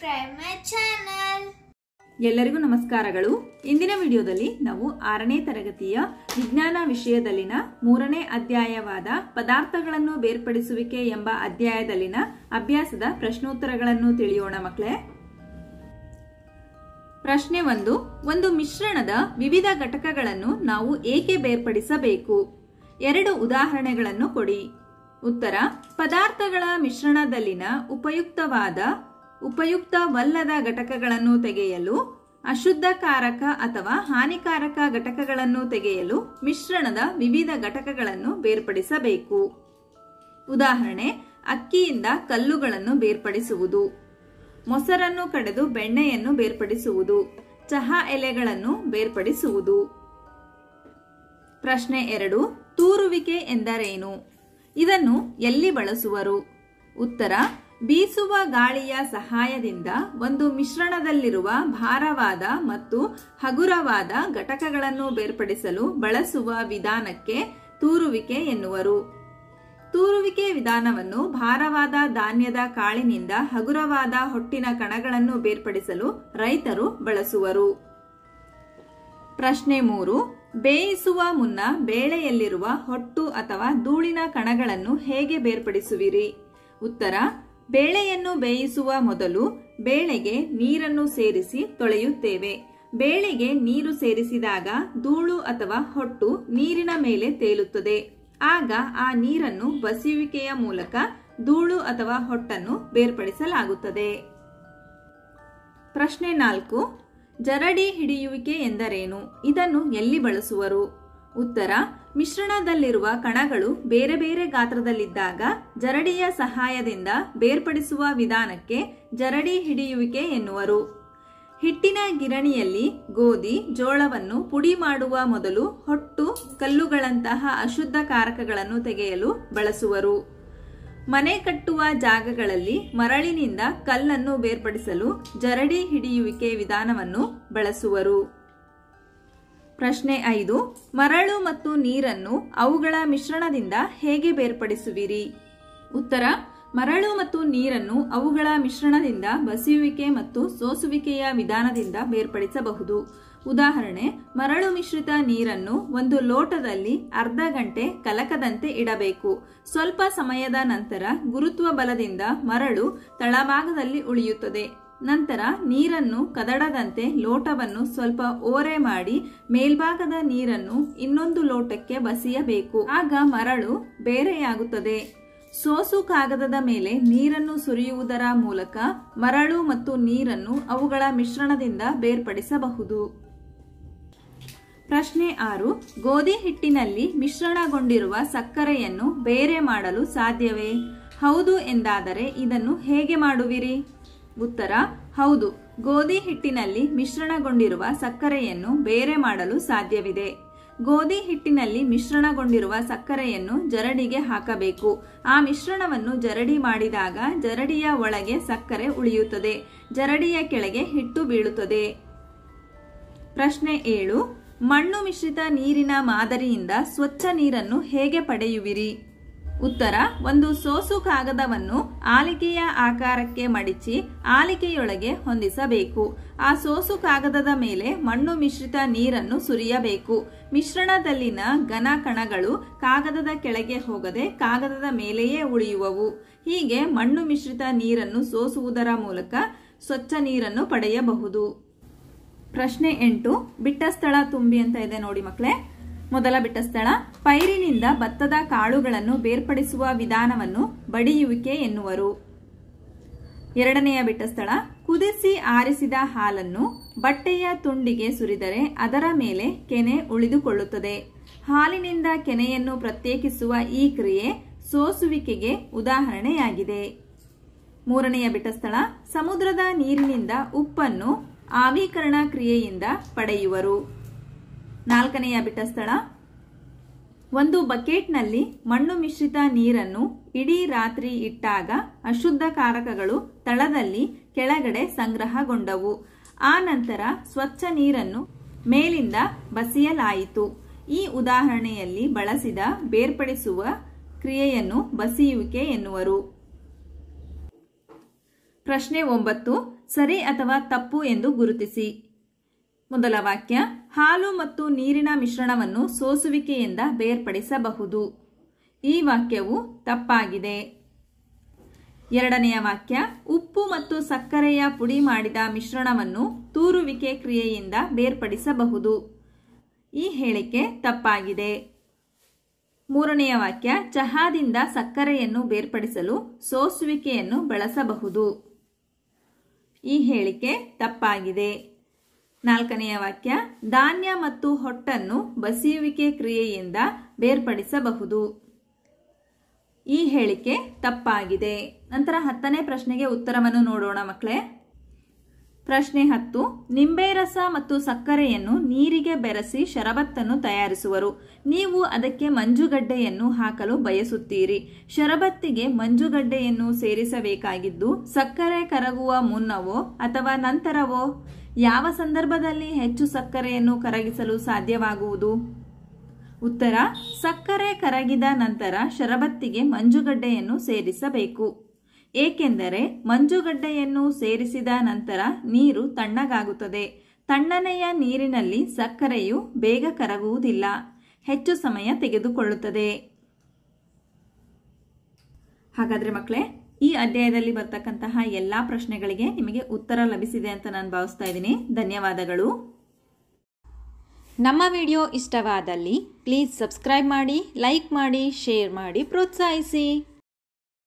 subscribe my channel. ಎಲ್ಲರಿಗೂ ನಮಸ್ಕಾರಗಳು. ಇಂದಿನ ವಿಡಿಯೋದಲ್ಲಿ ನಾವು 6ನೇ ತರಗತಿಯ ವಿಜ್ಞಾನ ವಿಷಯದಲ್ಲಿನ 3ನೇ ಅಧ್ಯಾಯವಾದ ಪದಾರ್ಥಗಳನ್ನು ಬೇರ್ಪಡಿಸುವಿಕೆ ಎಂಬ ಅಧ್ಯಾಯದಲ್ಲಿನ ಅಭ್ಯಾಸದ ಪ್ರಶ್ನೋತ್ತರಗಳನ್ನು ತಿಳಿಯೋಣ ಮಕ್ಕಳೇ. ಪ್ರಶ್ನೆ 1. ಒಂದು ಮಿಶ್ರಣದ ವಿವಿಧ ಘಟಕಗಳನ್ನು ನಾವು ಏಕೆ ಬೇರ್ಪಡಿಸಬೇಕು? 2 ಉದಾಹರಣೆಗಳನ್ನು ಕೊಡಿ. ಉತ್ತರ: ಪದಾರ್ಥಗಳ ಮಿಶ್ರಣದಲ್ಲಿನ ಉಪಯುಕ್ತವಲ್ಲದ ಘಟಕಗಳನ್ನು ತೆಗೆಯಲು, ಅಶುದ್ಧಕಾರಕ ಅಥವಾ ಹಾನಿಕಾರಕ ಘಟಕಗಳನ್ನು ತೆಗೆಯಲು ಮಿಶ್ರಣದ ವಿವಿಧ ಘಟಕಗಳನ್ನು ಬೇರ್ಪಡಿಸಬೇಕು. ಉದಾಹರಣೆ: ಅಕ್ಕಿಯಿಂದ ಕಲ್ಲುಗಳನ್ನು ಬೇರ್ಪಡಿಸುವುದು, ಮೊಸರನ್ನು ಕಡೆದು ಬೆಣ್ಣೆಯನ್ನು ಬೇರ್ಪಡಿಸುವುದು, ಚಹಾ ಎಲೆಗಳನ್ನು ಬೇರ್ಪಡಿಸುವುದು. ಪ್ರಶ್ನೆ 2. ತೂರುವಿಕೆ ಎಂದರೇನು? ಇದನ್ನು ಎಲ್ಲಿ ಬಳಸುವರು? ಉತ್ತರ: ಬೀಸುವ ಗಾಳಿಯ ಸಹಾಯದಿಂದ ಒಂದು ಮಿಶ್ರಣದಲ್ಲಿರುವ ಭಾರವಾದ ಮತ್ತು ಹಗುರವಾದ ಘಟಕಗಳನ್ನು ಬೇರ್ಪಡಿಸಲು ಬಳಸುವ ವಿಧಾನಕ್ಕೆ ತೂರುವಿಕೆ ಎನ್ನುವರು. ತೂರುವಿಕೆ ವಿಧಾನವನ್ನು ಭಾರವಾದ ಧಾನ್ಯದ ಕಾಳಿನಿಂದ ಹಗುರವಾದ ಹೊಟ್ಟಿನ ಕಣಗಳನ್ನು ಬೇರ್ಪಡಿಸಲು ರೈತರು ಬಳಸುವರು. ಪ್ರಶ್ನೆ 3. ಬೇಯಿಸುವ ಮುನ್ನ ಬೇಳೆಯಲ್ಲಿರುವ ಹೊಟ್ಟು ಅಥವಾ ಧೂಳಿನ ಕಣಗಳನ್ನು ಹೇಗೆ ಬೇರ್ಪಡಿಸುವಿರಿ? ಉತ್ತರ: ಬೇಳೆಯನ್ನು ಬೇಯಿಸುವ ಮೊದಲು ಬೇಳೆಗೆ ನೀರನ್ನು ಸೇರಿಸಿ ತೊಳೆಯುತ್ತೇವೆ. ಬೇಳೆಗೆ ನೀರು ಸೇರಿಸಿದಾಗ ಧೂಳು ಅಥವಾ ಹೊಟ್ಟು ನೀರಿನ ಮೇಲೆ ತೇಲುತ್ತದೆ. ಆಗ ಆ ನೀರನ್ನು ಬಸಿಯುವಿಕೆಯ ಮೂಲಕ ಧೂಳು ಅಥವಾ ಹೊಟ್ಟನ್ನು ಬೇರ್ಪಡಿಸಲಾಗುತ್ತದೆ. ಪ್ರಶ್ನೆ 4. ಜರಡಿ ಹಿಡಿಯುವಿಕೆ ಎಂದರೇನು? ಇದನ್ನು ಎಲ್ಲಿ ಬಳಸುವರು? ಉತ್ತರ: ಮಿಶ್ರಣದಲ್ಲಿರುವ ಕಣಗಳು ಬೇರೆ ಬೇರೆ ಗಾತ್ರದಲ್ಲಿದ್ದಾಗ ಜರಡಿಯ ಸಹಾಯದಿಂದ ಬೇರ್ಪಡಿಸುವ ವಿಧಾನಕ್ಕೆ ಜರಡಿ ಹಿಡಿಯುವಿಕೆ ಎನ್ನುವರು. ಹಿಟ್ಟಿನ ಗಿರಣಿಯಲ್ಲಿ ಗೋಧಿ, ಜೋಳವನ್ನು ಪುಡಿ ಮಾಡುವ ಮೊದಲು ಹೊಟ್ಟು, ಕಲ್ಲುಗಳಂತಹ ಅಶುದ್ಧಕಾರಕಗಳನ್ನು ತೆಗೆಯಲು ಬಳಸುವರು. ಮನೆ ಕಟ್ಟುವ ಜಾಗಗಳಲ್ಲಿ ಮರಳಿನಿಂದ ಕಲ್ಲನ್ನು ಬೇರ್ಪಡಿಸಲು ಜರಡಿ ಹಿಡಿಯುವಿಕೆ ವಿಧಾನವನ್ನು ಬಳಸುವರು. ಪ್ರಶ್ನೆ 5. ಮರಳು ಮತ್ತು ನೀರನ್ನು ಅವುಗಳ ಮಿಶ್ರಣದಿಂದ ಹೇಗೆ ಬೇರ್ಪಡಿಸುವಿರಿ? ಉತ್ತರ: ಮರಳು ಮತ್ತು ನೀರನ್ನು ಅವುಗಳ ಮಿಶ್ರಣದಿಂದ ಬಸಿಯುವಿಕೆ ಮತ್ತು ಸೋಸುವಿಕೆಯ ವಿಧಾನದಿಂದ ಬೇರ್ಪಡಿಸಬಹುದು. ಉದಾಹರಣೆ: ಮರಳು ಮಿಶ್ರಿತ ನೀರನ್ನು ಒಂದು ಲೋಟದಲ್ಲಿ ಅರ್ಧ ಗಂಟೆ ಕಲಕದಂತೆ ಇಡಬೇಕು. ಸ್ವಲ್ಪ ಸಮಯದ ನಂತರ ಗುರುತ್ವ ಬಲದಿಂದ ಮರಳು ತಳಭಾಗದಲ್ಲಿ ಉಳಿಯುತ್ತದೆ. ನಂತರ ನೀರನ್ನು ಕದಡದಂತೆ ಲೋಟವನ್ನು ಸ್ವಲ್ಪ ಓರೆ ಮಾಡಿ ಮೇಲ್ಭಾಗದ ನೀರನ್ನು ಇನ್ನೊಂದು ಲೋಟಕ್ಕೆ ಬಸಿಯಬೇಕು. ಆಗ ಮರಳು ಬೇರೆಯಾಗುತ್ತದೆ. ಸೋಸು ಕಾಗದದ ಮೇಲೆ ನೀರನ್ನು ಸುರಿಯುವುದರ ಮೂಲಕ ಮರಳು ಮತ್ತು ನೀರನ್ನು ಅವುಗಳ ಮಿಶ್ರಣದಿಂದ ಬೇರ್ಪಡಿಸಬಹುದು. ಪ್ರಶ್ನೆ 6. ಗೋಧಿ ಹಿಟ್ಟಿನಲ್ಲಿ ಮಿಶ್ರಣಗೊಂಡಿರುವ ಸಕ್ಕರೆಯನ್ನು ಬೇರೆ ಮಾಡಲು ಸಾಧ್ಯವೇ? ಹೌದು ಎಂದಾದರೆ ಇದನ್ನು ಹೇಗೆ ಮಾಡುವಿರಿ? ಉತ್ತರ: ಹೌದು. ಗೋಧಿ ಹಿಟ್ಟಿನಲ್ಲಿ ಮಿಶ್ರಣಗೊಂಡಿರುವ ಸಕ್ಕರೆಯನ್ನು ಬೇರೆ ಮಾಡಲು ಸಾಧ್ಯವಿದೆ. ಗೋಧಿ ಹಿಟ್ಟಿನಲ್ಲಿ ಮಿಶ್ರಣಗೊಂಡಿರುವ ಸಕ್ಕರೆಯನ್ನು ಜರಡಿಗೆ ಹಾಕಬೇಕು. ಆ ಮಿಶ್ರಣವನ್ನು ಜರಡಿ ಮಾಡಿದಾಗ ಜರಡಿಯ ಒಳಗೆ ಸಕ್ಕರೆ ಉಳಿಯುತ್ತದೆ. ಜರಡಿಯ ಕೆಳಗೆ ಹಿಟ್ಟು ಬೀಳುತ್ತದೆ. ಪ್ರಶ್ನೆ 7. ಮಣ್ಣು ಮಿಶ್ರಿತ ನೀರಿನ ಮಾದರಿಯಿಂದ ಸ್ವಚ್ಛ ನೀರನ್ನು ಹೇಗೆ ಪಡೆಯುವಿರಿ? ಉತ್ತರ: ಒಂದು ಸೋಸು ಕಾಗದವನ್ನು ಆಲಿಕೆಯ ಆಕಾರಕ್ಕೆ ಮಡಿಚಿ ಆಲಿಕೆಯೊಳಗೆ ಹೊಂದಿಸಬೇಕು. ಆ ಸೋಸು ಕಾಗದದ ಮೇಲೆ ಮಣ್ಣು ಮಿಶ್ರಿತ ನೀರನ್ನು ಸುರಿಯಬೇಕು. ಮಿಶ್ರಣದಲ್ಲಿನ ಘನ ಕಣಗಳು ಕಾಗದದ ಕೆಳಗೆ ಹೋಗದೆ ಕಾಗದದ ಮೇಲೆಯೇ ಉಳಿಯುವವು. ಹೀಗೆ ಮಣ್ಣು ಮಿಶ್ರಿತ ನೀರನ್ನು ಸೋಸುವುದರ ಮೂಲಕ ಸ್ವಚ್ಛ ನೀರನ್ನು ಪಡೆಯಬಹುದು. ಪ್ರಶ್ನೆ 8. ಬಿಟ್ಟ ಸ್ಥಳ ತುಂಬಿ ಅಂತ ಇದೆ ನೋಡಿ ಮಕ್ಕಳೇ. ಮೊದಲ ಬಿಟ್ಟ ಸ್ಥಳ: ಪೈರಿನಿಂದ ಭತ್ತದ ಕಾಳುಗಳನ್ನು ಬೇರ್ಪಡಿಸುವ ವಿಧಾನವನ್ನು ಬಡಿಯುವಿಕೆ ಎನ್ನುವರು. ಎರಡನೆಯ ಬಿಟ್ಟ ಸ್ಥಳ: ಕುದಿಸಿ ಆರಿಸಿದ ಹಾಲನ್ನು ಬಟ್ಟೆಯ ತುಂಡಿಗೆ ಸುರಿದರೆ ಅದರ ಮೇಲೆ ಕೆನೆ ಉಳಿದುಕೊಳ್ಳುತ್ತದೆ. ಹಾಲಿನಿಂದ ಕೆನೆಯನ್ನು ಪ್ರತ್ಯೇಕಿಸುವ ಈ ಕ್ರಿಯೆ ಸೋಸುವಿಕೆಗೆ ಉದಾಹರಣೆಯಾಗಿದೆ. ಮೂರನೆಯ ಬಿಟ್ಟ ಸ್ಥಳ: ಸಮುದ್ರದ ನೀರಿನಿಂದ ಉಪ್ಪನ್ನು ಆವಿಕರಣ ಕ್ರಿಯೆಯಿಂದ ಪಡೆಯುವರು. ನಾಲ್ಕನೆಯ ಬಿಟ್ಟ ಸ್ಥಳ: ಒಂದು ಬಕೆಟ್ನಲ್ಲಿ ಮಣ್ಣು ಮಿಶ್ರಿತ ನೀರನ್ನು ಇಡೀ ರಾತ್ರಿ ಇಟ್ಟಾಗ ಅಶುದ್ಧಕಾರಕಗಳು ತಳದಲ್ಲಿ ಕೆಳಗಡೆ ಸಂಗ್ರಹಗೊಂಡವು. ಆ ನಂತರ ಸ್ವಚ್ಛ ನೀರನ್ನು ಮೇಲಿಂದ ಬಸಿಯಲಾಯಿತು. ಈ ಉದಾಹರಣೆಯಲ್ಲಿ ಬಳಸಿದ ಬೇರ್ಪಡಿಸುವ ಕ್ರಿಯೆಯನ್ನು ಬಸಿಯುವಿಕೆ ಎನ್ನುವರು. ಪ್ರಶ್ನೆ 9. ಸರಿ ಅಥವಾ ತಪ್ಪು ಎಂದು ಗುರುತಿಸಿ. ಮೊದಲ ವಾಕ್ಯ, ಹಾಲು ಮತ್ತು ನೀರಿನ ಮಿಶ್ರಣವನ್ನು ಸೋಸುವಿಕೆಯಿಂದ ಬೇರ್ಪಡಿಸಬಹುದು. ಈ ವಾಕ್ಯವು ತಪ್ಪಾಗಿದೆ. ಎರಡನೆಯ ವಾಕ್ಯ, ಉಪ್ಪು ಮತ್ತು ಸಕ್ಕರೆಯ ಪುಡಿ ಮಾಡಿದ ಮಿಶ್ರಣವನ್ನು ತೂರುವಿಕೆ ಕ್ರಿಯೆಯಿಂದ ಬೇರ್ಪಡಿಸಬಹುದು. ಈ ಹೇಳಿಕೆ ತಪ್ಪಾಗಿದೆ. ಮೂರನೆಯ ವಾಕ್ಯ, ಚಹಾದಿಂದ ಸಕ್ಕರೆಯನ್ನು ಬೇರ್ಪಡಿಸಲು ಸೋಸುವಿಕೆಯನ್ನು ಬಳಸಬಹುದು. ಈ ಹೇಳಿಕೆ ತಪ್ಪಾಗಿದೆ. ನಾಲ್ಕನೆಯ ವಾಕ್ಯ, ಧಾನ್ಯ ಮತ್ತು ಹೊಟ್ಟನ್ನು ಬಸಿಯುವಿಕೆ ಕ್ರಿಯೆಯಿಂದ ಬೇರ್ಪಡಿಸಬಹುದು. ಈ ಹೇಳಿಕೆ ತಪ್ಪಾಗಿದೆ. ನಂತರ 10ನೇ ಪ್ರಶ್ನೆಗೆ ಉತ್ತರವನ್ನು ನೋಡೋಣ ಮಕ್ಕಳೇ. ಪ್ರಶ್ನೆ 10, ನಿಂಬೆ ರಸ ಮತ್ತು ಸಕ್ಕರೆಯನ್ನು ನೀರಿಗೆ ಬೆರೆಸಿ ಶರಬತ್ತನ್ನು ತಯಾರಿಸುವರು. ನೀವು ಅದಕ್ಕೆ ಮಂಜುಗಡ್ಡೆಯನ್ನು ಹಾಕಲು ಬಯಸುತ್ತೀರಿ. ಶರಬತ್ತಿಗೆ ಮಂಜುಗಡ್ಡೆಯನ್ನು ಸೇರಿಸಬೇಕಾಗಿದ್ದು ಸಕ್ಕರೆ ಕರಗುವ ಮುನ್ನವೋ ಅಥವಾ ನಂತರವೋ? ಯಾವ ಸಂದರ್ಭದಲ್ಲಿ ಹೆಚ್ಚು ಸಕ್ಕರೆಯನ್ನು ಕರಗಿಸಲು ಸಾಧ್ಯವಾಗುವುದು? ಉತ್ತರ, ಸಕ್ಕರೆ ಕರಗಿದ ನಂತರ ಶರಬತ್ತಿಗೆ ಮಂಜುಗಡ್ಡೆಯನ್ನು ಸೇರಿಸಬೇಕು. ಏಕೆಂದರೆ ಮಂಜುಗಡ್ಡೆಯನ್ನು ಸೇರಿಸಿದ ನಂತರ ನೀರು ತಣ್ಣಗಾಗುತ್ತದೆ. ತಣ್ಣನೆಯ ನೀರಿನಲ್ಲಿ ಸಕ್ಕರೆಯು ಬೇಗ ಕರಗುವುದಿಲ್ಲ, ಹೆಚ್ಚು ಸಮಯ ತೆಗೆದುಕೊಳ್ಳುತ್ತದೆ. ಹಾಗಾದ್ರೆ ಮಕ್ಕಳೇ, ಈ ಅಧ್ಯಾಯದಲ್ಲಿ ಬರ್ತಕ್ಕಂತಹ ಎಲ್ಲಾ ಪ್ರಶ್ನೆಗಳಿಗೆ ನಿಮಗೆ ಉತ್ತರ ಲಭಿಸಿದೆ ಅಂತ ನಾನು ಭಾವಿಸ್ತಾ ಇದ್ದೀನಿ. ಧನ್ಯವಾದಗಳು. ನಮ್ಮ ವಿಡಿಯೋ ಇಷ್ಟವಾದಲ್ಲಿ ಪ್ಲೀಸ್ ಸಬ್ಸ್ಕ್ರೈಬ್ ಮಾಡಿ, ಲೈಕ್ ಮಾಡಿ, ಶೇರ್ ಮಾಡಿ, ಪ್ರೋತ್ಸಾಹಿಸಿ.